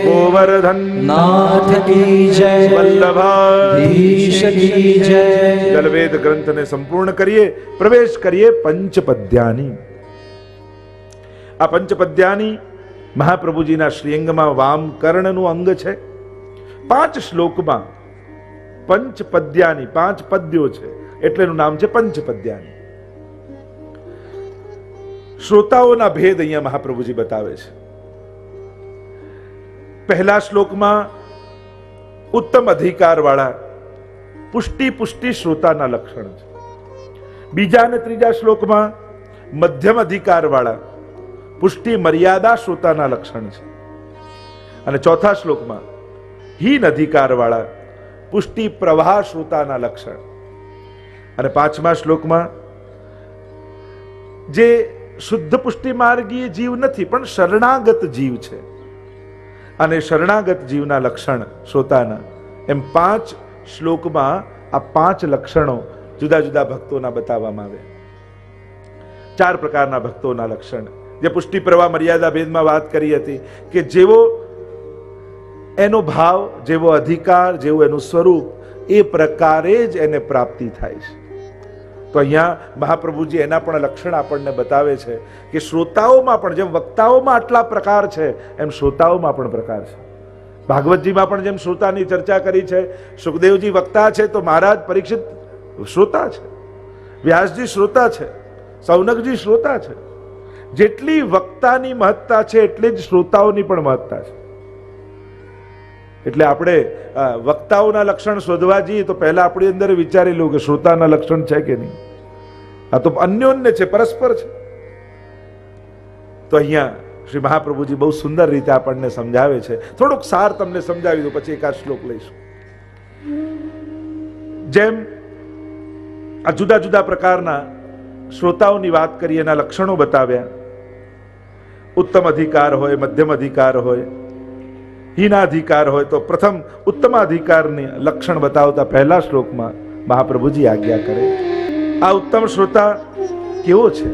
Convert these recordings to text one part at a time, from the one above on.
ગોવર્ધન નાથ કી જય, વલ્લભાધીશ કી જય. જલવેદ ગ્રંથને સંપૂર્ણ કરીએ, પ્રવેશ કરીએ પંચપદ્યાની. આ પંચપદ્યાની મહાપ્રભુજીના શ્રીઅંગમાં વામ કર્ણનું અંગ છે. 5 શ્લોકમાં પંચપદ્યાની 5 પદ્યો છે, એટલે એનું નામ છે પંચપદ્યાની. શ્રોતાઓના ભેદ અહીંયા મહાપ્રભુજી બતાવે છે. પહેલા શ્લોકમાં ઉત્તમ અધિકાર વાળા પુષ્ટિ શ્રોતાના લક્ષણ છે. બીજા અને ત્રીજા શ્લોકમાં મધ્યમ અધિકાર વાળા પુષ્ટિ મર્યાદા શ્રોતાના લક્ષણ છે. અને ચોથા શ્લોકમાં હીન અધિકાર વાળા પુષ્ટિ પ્રવાહ શ્રોતાના લક્ષણ. અને 5મા શ્લોકમાં જે શુદ્ધ પુષ્ટિ માર્ગીય જીવ નથી પણ શરણાગત જીવ છે, અને શરણાગત જીવના લક્ષણ શ્રોતાના. એમ 5 શ્લોકમાં આ 5 લક્ષણો જુદા જુદા ભક્તોના બતાવવામાં આવે. 4 પ્રકારના ભક્તોના લક્ષણ, જે પુષ્ટિ પ્રવાહ મર્યાદા ભેદમાં વાત કરી હતી કે જેવો એનો ભાવ, જેવો અધિકાર, જેવું એનું સ્વરૂપ, એ પ્રકારે જ એને પ્રાપ્તિ થાય છે. તો અહીંયા મહાપ્રભુજી એના પણ લક્ષણ આપણને બતાવે છે કે શ્રોતાઓમાં પણ જેમ વક્તાઓમાં આટલા પ્રકાર છે, એમ શ્રોતાઓમાં પણ પ્રકાર છે. ભાગવતજીમાં પણ જેમ શ્રોતાની ચર્ચા કરી છે, સુખદેવજી વક્તા છે તો મહારાજ પરીક્ષિત શ્રોતા છે, વ્યાસજી શ્રોતા છે, સૌનકજી શ્રોતા છે. જેટલી વક્તાની મહત્તા છે એટલી જ શ્રોતાઓની પણ મહત્તા છે. એટલે આપણે વક્તાઓના લક્ષણ શોધવા જઈએ તો પહેલા આપણી અંદર વિચારી લો કે શ્રોતાના લક્ષણ છે કે નહીં. આ તો અન્યોન્ય છે, પરસ્પર છે. તો અહીંયા શ્રી મહાપ્રભુજી બહુ સુંદર રીતે આપણને સમજાવે છે. થોડોક સાર તમને સમજાવી દો, પછી એકાદ શ્લોક લઈશું. જેમ આ જુદા જુદા પ્રકારના શ્રોતાઓની વાત કરી, એના લક્ષણો બતાવ્યા. ઉત્તમ અધિકાર હોય, મધ્યમ અધિકાર હોય, હીનાધિકાર હોય. તો પ્રથમ ઉત્તમાધિકારની લક્ષણ બતાવતા પહેલા શ્લોકમાં મહાપ્રભુજી આજ્ઞા કરે. આ ઉત્તમ શ્રોતા કેવો છે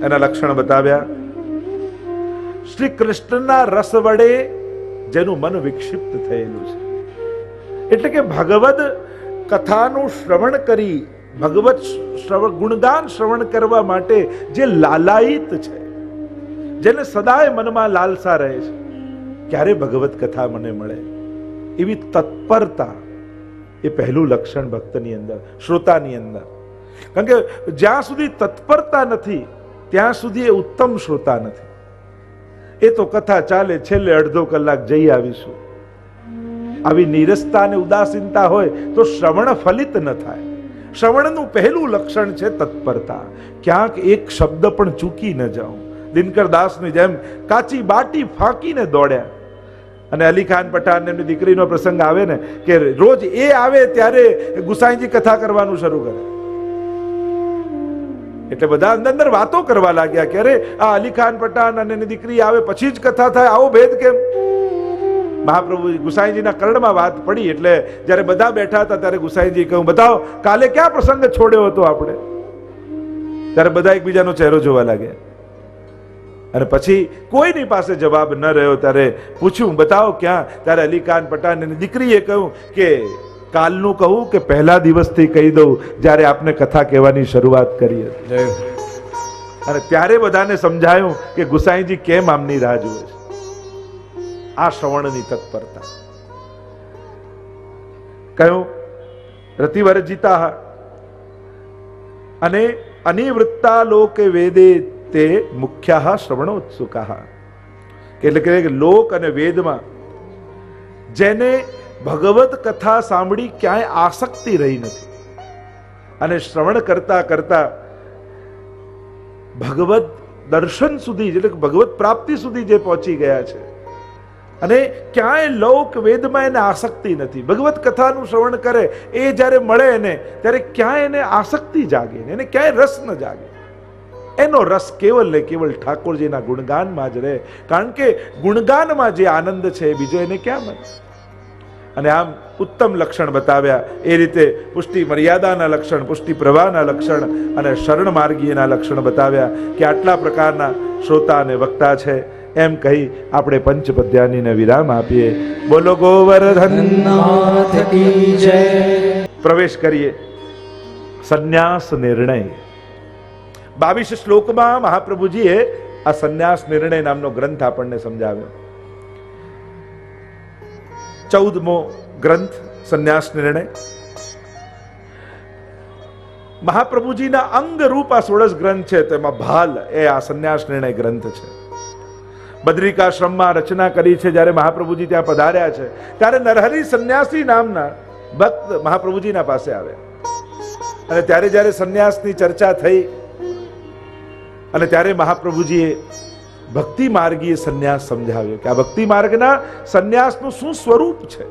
એના લક્ષણ બતાવ્યા. શ્રી કૃષ્ણના રસ વડે જેનું મન વિક્ષિપ્ત થયેલું છે, એટલે કે ભગવદ કથાનું શ્રવણ કરી, ભગવત ગુણગાન શ્રવણ કરવા માટે જે લાલાયિત છે, જેને સદાય મનમાં લાલસા રહે છે, ક્યારે ભગવત કથા મને મળે, એવી તત્પરતા, એ પહેલું લક્ષણ ભક્તની અંદર, શ્રોતાની અંદર. કારણ કે જ્યાં સુધી તત્પરતા નથી ત્યાં સુધી એ ઉત્તમ શ્રોતા નથી. એ તો કથા ચાલે, છેલ્લે અડધો કલાક જઈ આવીશું, આવી નીરસતા અને ઉદાસીનતા હોય તો શ્રવણ ફલિત ન થાય. શ્રવણનું પહેલું લક્ષણ છે તત્પરતા. ક્યાંક એક શબ્દ પણ ચૂકી ન જાઉં. દિનકર દાસની જેમ કાચી બાટી ફાંકીને દોડ્યા. અને અલી ખાન પઠાણ એમની દીકરીનો પ્રસંગ આવે ને કે રોજ એ આવે ત્યારે ગુસાઈજી કથા કરવાનું શરૂ કરે, એટલે બધા અંદર વાતો કરવા લાગ્યા કે અરે આ અલી ખાન પઠાણ અને એની દીકરી આવે પછી જ કથા થાય, આવો ભેદ કેમ? મહાપ્રભુ ગુસાઈજીના કર્ણમાં વાત પડી, એટલે જ્યારે બધા બેઠા હતા ત્યારે ગુસાઈજી કહ્યું, બતાવો કાલે ક્યાં પ્રસંગ છોડ્યો હતો આપણે? ત્યારે બધા એકબીજાનો ચહેરો જોવા લાગ્યા. અને પછી કોઈની પાસે જવાબ ન રહ્યો ત્યારે પૂછ્યું, બતાવો ક્યાં? ત્યારે અલી ખાન પઠાણ એની દીકરીએ કહ્યું કે કાલનું કહું કે પહેલા દિવસથી કહી દઉં જ્યારે આપને કથા કહેવાની શરૂઆત કરી હતી. અને ત્યારે બધાને સમજાયું કે ગુસાઈજી કેમ આમની રાહ જુએ છે. આ શ્રવણની તત્પરતા. કહ્યું રતિવર્જિતા અને અનિવૃત્તા લોકે વેદે તે મુખ્ય શ્રવણોત્સુકા. એટલે કે લોક અને વેદમાં જેને ભગવત કથા સાંભળી ક્યાંય આસક્તિ રહી નથી અને શ્રવણ કરતા કરતા ભગવત દર્શન સુધી, એટલે કે ભગવત પ્રાપ્તિ સુધી જે પહોંચી ગયા છે, અને ક્યાંય લોક વેદમાં એને આસક્તિ નથી. ભગવત કથાનું શ્રવણ કરે, એ જ્યારે મળે એને ત્યારે ક્યાંય એને આસક્તિ જાગે, એને ક્યાંય રસ ન જાગે. એનો રસ કેવલ ને કેવલ ઠાકોરજીના ગુણગાનમાં જ રહે. કારણ કે ગુણગાનમાં જે આનંદ છે એ બીજો એને ક્યાં મળે? અને આમ ઉત્તમ લક્ષણ બતાવ્યા. એ રીતે પુષ્ટિ મર્યાદાના લક્ષણ, પુષ્ટિ પ્રવાહના લક્ષણ અને શરણ માર્ગીયના લક્ષણ બતાવ્યા કે આટલા પ્રકારના શ્રોતા અને વક્તા છે. એમ કહી આપણે પંચપદ્યાનીને વિરામ આપીએ. બોલો ગોવર્ધન નાથ કી જય. પ્રવેશ કરીએ સંન્યાસ નિર્ણય. 22 શ્લોકમાં મહાપ્રભુજીએ આ સંન્યાસ નિર્ણય નામનો ગ્રંથ આપણને સમજાવ્યો. 14મો ગ્રંથ સંન્યાસ નિર્ણય. મહાપ્રભુજીના અંગ રૂપ આ 16 ગ્રંથ છે, તેમાં ભાલ એ આ સંન્યાસ નિર્ણય ગ્રંથ છે. બદ્રિકાશ્રમમાં રચના કરી છે. જ્યારે મહાપ્રભુજી ત્યાં પધાર્યા છે ત્યારે નરહરી સંન્યાસી નામના ભક્ત મહાપ્રભુજીના પાસે આવ્યા અને ત્યારે જ્યારે સંન્યાસની ચર્ચા થઈ અને ત્યારે મહાપ્રભુજીએ ભક્તિ માર્ગીય સંન્યાસ સમજાવ્યો કે આ ભક્તિ માર્ગના સંન્યાસનું શું સ્વરૂપ છે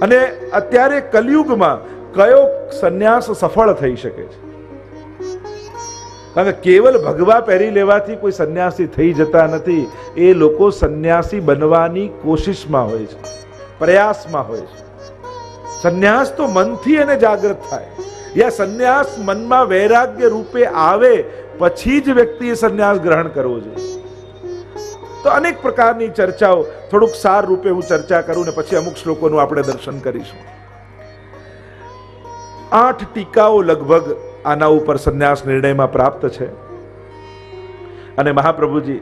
અને અત્યારે કલિયુગમાં કયો સંન્યાસ સફળ થઈ શકે છે. કારણ કે કેવલ ભગવા પહેરી લેવાથી કોઈ સંન્યાસી થઈ જતા નથી. એ લોકો સંન્યાસી બનવાની કોશિશમાં હોય છે, પ્રયાસમાં હોય છે. સંન્યાસ તો મનથી એને જાગૃત થાય, યા સંન્યાસ મનમાં વૈરાગ્ય રૂપે આવે પછી જ વ્યક્તિએ સંન્યાસ ગ્રહણ કરવો જોઈએ. તો અનેક પ્રકારની ચર્ચાઓ, થોડુંક સાર રૂપે હું ચર્ચા કરું ને પછી અમુક શ્લોકોનું આપણે દર્શન કરીશું. 8 ટીકાઓ લગભગ આના ઉપર સંન્યાસ નિર્ણયમાં પ્રાપ્ત છે અને મહાપ્રભુજી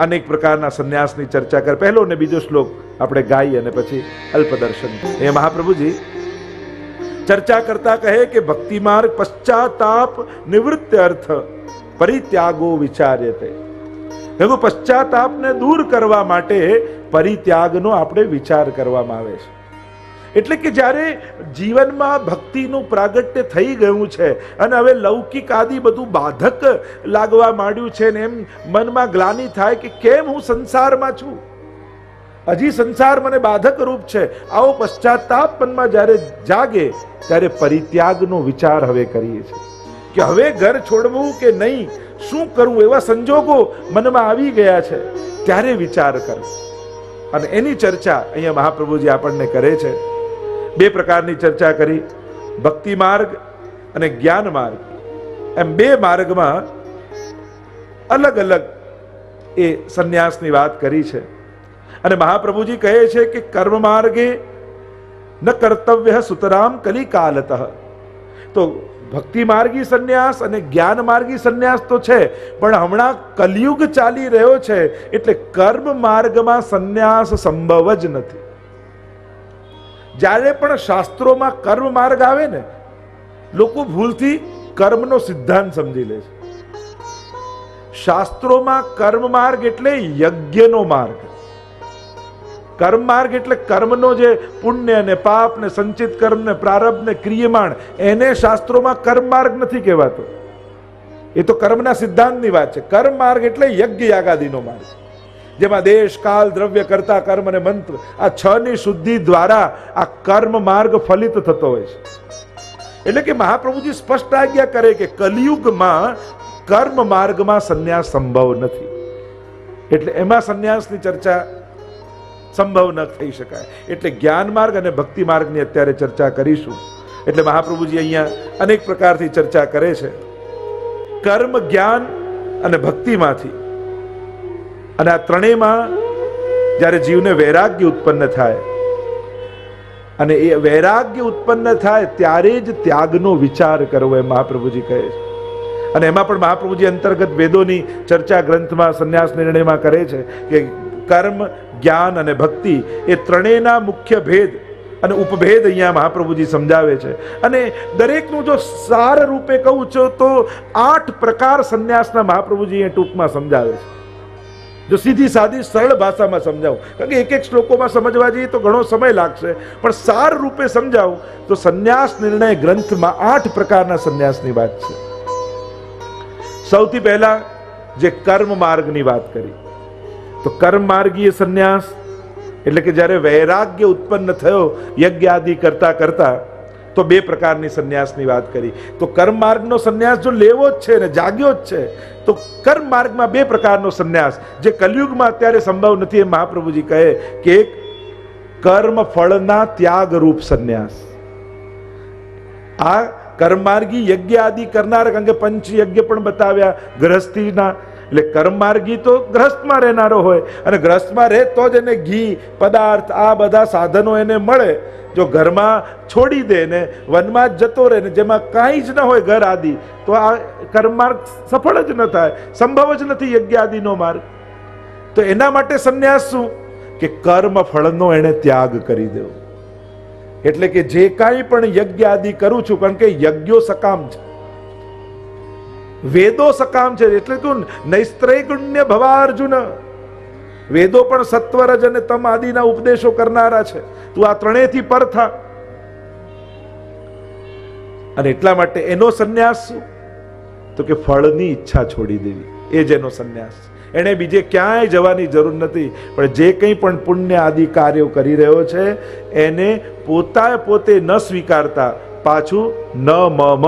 અનેક પ્રકારના સંન્યાસની ચર્ચા કરે. પહેલો ને બીજો શ્લોક આપણે ગાઈ અને પછી અલ્પદર્શન. એ મહાપ્રભુજી ચર્ચા કરતા કહે કે ભક્તિ માર્ગ પશ્ચાતાપ નિવૃત્તિ અર્થ પરિત્યાગો વિચાર્યતે. એવું પશ્ચાતાપને દૂર કરવા માટે પરિત્યાગનો આપણે વિચાર કરવામાં આવે છે. એટલે કે જ્યારે જીવનમાં ભક્તિનું પ્રાગટ્ય થઈ ગયું છે અને હવે લૌકિક આદિ બધું બાધક લાગવા માંડ્યું છે ને એમ મનમાં ગ્લાનિ થાય કે કેમ હું સંસારમાં છું, હજી સંસાર મને બાધક રૂપ છે. આવો પશ્ચાતાપ મનમાં જ્યારે જાગે ત્યારે પરિત્યાગનો વિચાર હવે કરીએ છીએ કે હવે ઘર છોડવું કે નહીં, શું કરવું, એવા સંજોગો મનમાં આવી ગયા છે. ત્યારે વિચાર કર અને એની ચર્ચા અહીંયા મહાપ્રભુજી આપણને કરે છે. 2 પ્રકારની ચર્ચા કરી, ભક્તિ માર્ગ અને જ્ઞાન માર્ગ. એમ 2 માર્ગમાં અલગ અલગ એ સંન્યાસની વાત કરી છે. અને મહાપ્રભુજી કહે છે કે કર્મ માર્ગે ન કર્તવ્ય સુતરામ કલિકાલતઃ. તો ભક્તિ માર્ગી સંન્યાસ અને જ્ઞાન માર્ગી સંન્યાસ તો છે, પણ હમણાં કલિયુગ ચાલી રહ્યો છે એટલે કર્મ માર્ગમાં સંન્યાસ સંભવ જ નથી. જ્યારે પણ શાસ્ત્રોમાં કર્મ માર્ગ આવે ને, લોકો ભૂલથી કર્મનો સિદ્ધાંત સમજી લે છે. શાસ્ત્રોમાં કર્મ માર્ગ એટલે યજ્ઞનો માર્ગ. કર્મ માર્ગ એટલે કર્મનો જે પુણ્ય ને પાપ ને સંચિત કર્મ ને પ્રારબ્ધ ને ક્રિયમાણ, એને શાસ્ત્રોમાં કર્મ માર્ગ નથી કહેવાતો. એ તો કર્મના સિદ્ધાંતની વાત છે. કર્મ માર્ગ એટલે યજ્ઞ યાગાદિનો માર્ગ, જેમાં દેશ કાલ દ્રવ્ય કરતા કર્મ અને મંત્ર આ 6 ની શુદ્ધિ દ્વારા આ કર્મ માર્ગ ફલિત થતો હોય છે. એટલે કે મહાપ્રભુજી સ્પષ્ટ આજ્ઞા કરે કે કલિયુગમાં કર્મ માર્ગમાં સંન્યાસ સંભવ નથી, એટલે એમાં સંન્યાસની ચર્ચા સંભવ ન થઈ શકાય. એટલે જ્ઞાન માર્ગ અને ભક્તિ માર્ગની અત્યારે ચર્ચા કરીશું. એટલે મહાપ્રભુજી અહીંયા અનેક પ્રકારથી ચર્ચા કરે છે. કર્મ, જ્ઞાન અને ભક્તિમાંથી, અને આ ત્રણેયમાં જ્યારે જીવને વૈરાગ્ય ઉત્પન્ન થાય અને એ વૈરાગ્ય ઉત્પન્ન થાય ત્યારે જ ત્યાગનો વિચાર કરવો, એમ મહાપ્રભુજી કહે છે. અને એમાં પણ મહાપ્રભુજી અંતર્ગત વેદોની ચર્ચા ગ્રંથમાં સંન્યાસ નિર્ણયમાં કરે છે કે કર્મ, જ્ઞાન અને ભક્તિ એ ત્રણેયના મુખ્ય ભેદ અને ઉપભેદ અહીંયા મહાપ્રભુજી સમજાવે છે. અને દરેકનું જો સાર રૂપે કહું છું તો 8 પ્રકાર સંન્યાસના મહાપ્રભુજી અહીંયા ટૂંકમાં સમજાવે છે. જો સીધી સાદી સરળ ભાષામાં સમજાવું, કારણ કે એક શ્લોકોમાં સમજવા જઈએ તો ઘણો સમય લાગશે, પણ સાર રૂપે સમજાવું તો સંન્યાસ નિર્ણય ગ્રંથમાં 8 પ્રકારના સંન્યાસની વાત છે. સૌથી પહેલા જે કર્મ માર્ગની વાત કરી, તો કર્મ માર્ગીય સંન્યાસ એટલે કે જ્યારે વૈરાગ્ય ઉત્પન્ન થયો યજ્ઞ આદિ કરતા કરતા, તો 2 પ્રકારની સંન્યાસની વાત કરી. તો કર્મ માર્ગનો સંન્યાસ જો લેવો જ છે ને જાગ્યો જ છે તો કર્મ માર્ગમાં 2 પ્રકારનો સંન્યાસ જે કલિયુગમાં અત્યારે સંભવ નથી, એ મહાપ્રભુજી કહે કે એક કર્મ ફળના ત્યાગ રૂપ સંન્યાસ. આ કર્મ માર્ગી યજ્ઞ આદિ કરનાર, કારણ કે પંચ યજ્ઞ પણ બતાવ્યા, ગૃહસ્થીના એટલે કર્મ માર્ગી તો ગ્રહસ્થમાં રહેનારો હોય, અને ગ્રહસ્થમાં રહે તો જ એને ઘી પદાર્થ આ બધા સાધનો એને મળે. જો ઘરમાં છોડી દે ને વનમાં જ જતો રહે ને જેમાં કાંઈ જ ન હોય ઘર આદિ, તો આ કર્મ માર્ગ સફળ જ ન થાય, સંભવ જ નથી યજ્ઞ આદિનો માર્ગ. તો એના માટે સંન્યાસ શું કે કર્મ ફળનો એને ત્યાગ કરી દેવો. એટલે કે જે કાંઈ પણ યજ્ઞ આદિ કરું છું, કારણ કે યજ્ઞો સકામ છે, વેદો સકામ છે, એટલે તું નૈસ્ત્રૈગુણ્ય ભવા અર્જુન. વેદો પણ સત્વરજ અને તમ આદિના ઉપદેશો કરનારા છે. તું આ ત્રણેયથી પર થા. અને એટલા માટે એનો સંન્યાસ શું તો કે ફળની ઈચ્છા છોડી દેવી, એ જ એનો સંન્યાસ. એને બીજે ક્યાંય જવાની જરૂર નથી, પણ જે કંઈ પણ પુણ્ય આદિ કાર્યો કરી રહ્યો છે એને પોતે ન સ્વીકારતા પાછું ન મમ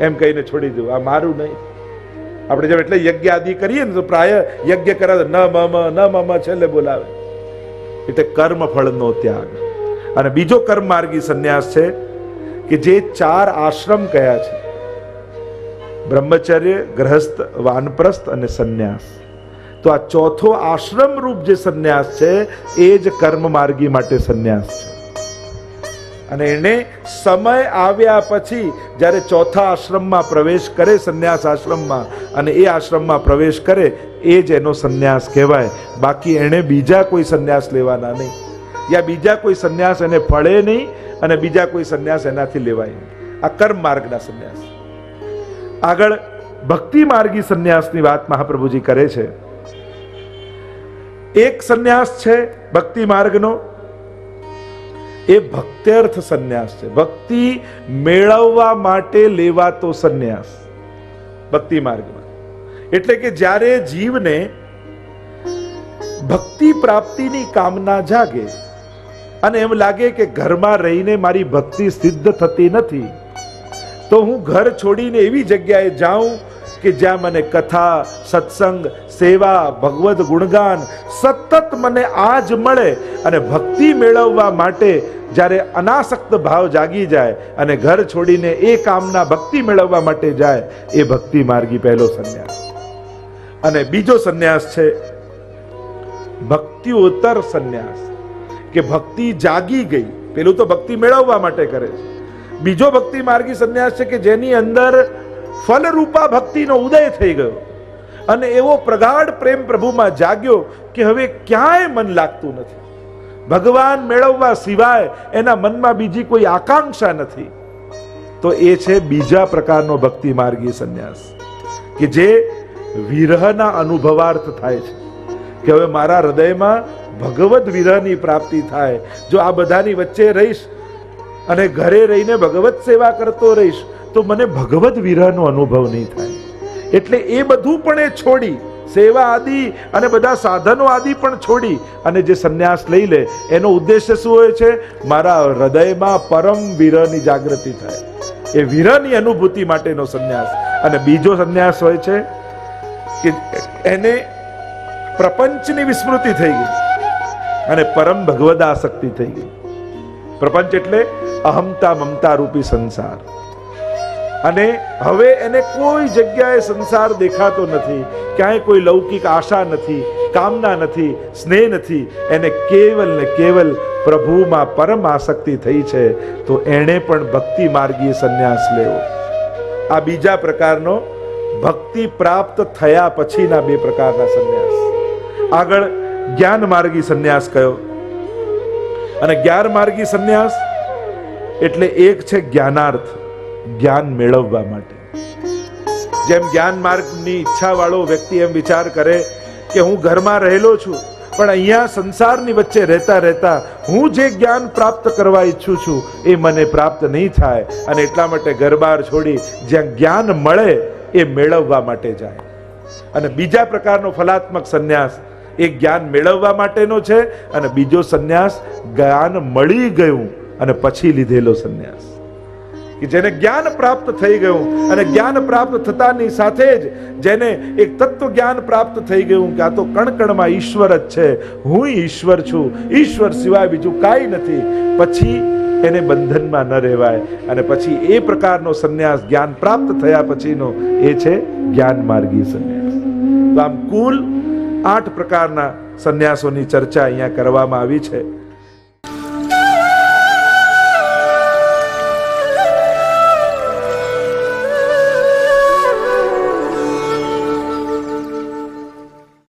એમ કહીને છોડી દેવું, આ મારું નહીં. આપણે જેમ એટલે યજ્ઞ આદિ કરીએ ને તો પ્રાય યજ્ઞ કરાવે ન મમ છેલ્લે બોલાવે, એટલે કર્મ ફળનો ત્યાગ. અને બીજો કર્મ માર્ગી સંન્યાસ છે કે જે 4 આશ્રમ કયા છે, બ્રહ્મચર્ય, ગ્રહસ્થ, વાનપ્રસ્થ અને સંન્યાસ. તો આ ચોથો આશ્રમ રૂપ જે સંન્યાસ છે એ જ કર્મ માર્ગી માટે સંન્યાસ છે. અને એને સમય આવ્યા પછી જ્યારે ચોથા આશ્રમમાં પ્રવેશ કરે, સંન્યાસ આશ્રમમાં, અને એ આશ્રમમાં પ્રવેશ કરે એ જ એનો સંન્યાસ કહેવાય. બાકી એને બીજા કોઈ સંન્યાસ લેવાના નહીં, યા બીજા કોઈ સંન્યાસ એને ફળે નહીં, અને બીજા કોઈ સંન્યાસ એનાથી લેવાય નહીં. આ કર્મ માર્ગના સંન્યાસ. આગળ ભક્તિ માર્ગી સંન્યાસની વાત મહાપ્રભુજી કરે છે. એક સંન્યાસ છે ભક્તિ માર્ગનો, એ ભક્ત્યર્થ સંન્યાસ છે. ભક્તિ મેળવવા માટે લેવાતો સંન્યાસ ભક્તિ માર્ગમાં. એટલે કે જ્યારે જીવને ભક્તિ પ્રાપ્તિની કામના જાગે અને એમ લાગે કે ઘરમાં રહીને મારી ભક્તિ સિદ્ધ થતી નથી, તો હું ઘર છોડીને એવી જગ્યાએ જાઉં કે જ્યાં મને કથા, સત્સંગ, સેવા, ભગવદ ગુણગાન સતત મને આ જ મળે. અને ભક્તિ મેળવવા માટે જ્યારે અનાસક્ત ભાવ જાગી જાય અને ઘર છોડીને એ કામના ભક્તિ મેળવવા માટે જાય, એ ભક્તિ માર્ગી પહેલો સંન્યાસ. અને બીજો સંન્યાસ છે ભક્તિઓત્તર સંન્યાસ, કે ભક્તિ જાગી ગઈ. પેલું તો ભક્તિ મેળવવા માટે કરે છે. બીજો ભક્તિ માર્ગી સંન્યાસ છે કે જેની અંદર ફલરૂપા ભક્તિનો ઉદય થઈ ગયો અને એવો પ્રગાઢ પ્રેમ પ્રભુમાં જાગ્યો કે હવે ક્યાંય મન લાગતું નથી, ભગવાન મેળવવા સિવાય એના મનમાં બીજી કોઈ આકાંક્ષા નથી. તો એ છે બીજા પ્રકારનો ભક્તિ માર્ગી સંન્યાસ, કે જે વિરહના અનુભવાર્થ થાય છે, કે હવે મારા હૃદયમાં ભગવદ વિરહની પ્રાપ્તિ થાય. જો આ બધાની વચ્ચે રહીશ અને ઘરે રહીને ભગવત સેવા કરતો રહીશ તો મને ભગવદ વિરહનો અનુભવ નહીં થાય. એટલે એ બધું પણ એ છોડી, સેવા આદિ અને બધા સાધનો આદિ પણ છોડી અને જે સંન્યાસ લઈ લે, એનો ઉદ્દેશ્ય શું હોય છે? મારા હૃદયમાં પરમ વિરહની જાગૃતિ થાય, એ વિરહની અનુભૂતિ માટેનો સંન્યાસ. અને બીજો સંન્યાસ હોય છે કે એને પ્રપંચની વિસ્મૃતિ થઈ ગઈ અને પરમ ભગવદ આસક્તિ થઈ ગઈ. પ્રપંચ એટલે અહમતા મમતા રૂપી સંસાર. અને હવે એને કોઈ જગ્યાએ સંસાર દેખાતો નથી, ક્યાંય કોઈ લૌકિક આશા નથી, કામના નથી, સ્નેહ નથી. એને કેવલ ને કેવલ પ્રભુમાં પરમ આસક્તિ થઈ છે. તો એણે પણ ભક્તિ માર્ગી સંન્યાસ લેવો. આ બીજા પ્રકારનો ભક્તિ પ્રાપ્ત થયા પછીના બે પ્રકારના સંન્યાસ. આગળ જ્ઞાન માર્ગી સંન્યાસ કયો. અને જ્ઞાન માર્ગી સંન્યાસ એટલે એક છે જ્ઞાનાર્થ, જ્ઞાન મેળવવા માટે. જેમ જ્ઞાન માર્ગની ઈચ્છા વાળો વ્યક્તિ એમ વિચાર કરે કે હું ઘરમાં રહેલો છું, પણ અહીંયા સંસારની વચ્ચે રહેતા રહેતા હું જે જ્ઞાન પ્રાપ્ત કરવા ઈચ્છું છું એ મને પ્રાપ્ત નહીં થાય, અને એટલા માટે ઘર બહાર છોડી જ્યાં જ્ઞાન મળે એ મેળવવા માટે જાય. અને બીજા પ્રકારનો ફલાત્મક સંન્યાસ એ જ્ઞાન મેળવવા માટેનો છે, અને બીજો સંન્યાસ જ્ઞાન મળી ગયું અને પછી લીધેલો સંન્યાસ, કે જેને જ્ઞાન પ્રાપ્ત થઈ ગયું અને જ્ઞાન પ્રાપ્ત થતાની સાથે જ જેને એક તત્વ જ્ઞાન પ્રાપ્ત થઈ ગયું કે આ તો કણકણમાં ઈશ્વર જ છે, હું ઈશ્વર છું, ઈશ્વર સિવાય બીજું કાંઈ નથી, પછી એને બંધનમાં ન રહેવાય. અને પછી એ પ્રકારનો સંન્યાસ જ્ઞાન પ્રાપ્ત થયા પછીનો એ છે જ્ઞાન માર્ગી સંન્યાસ. તો આમ કુલ 8 પ્રકારના સંન્યાસોની ચર્ચા અહીંયા કરવામાં આવી છે.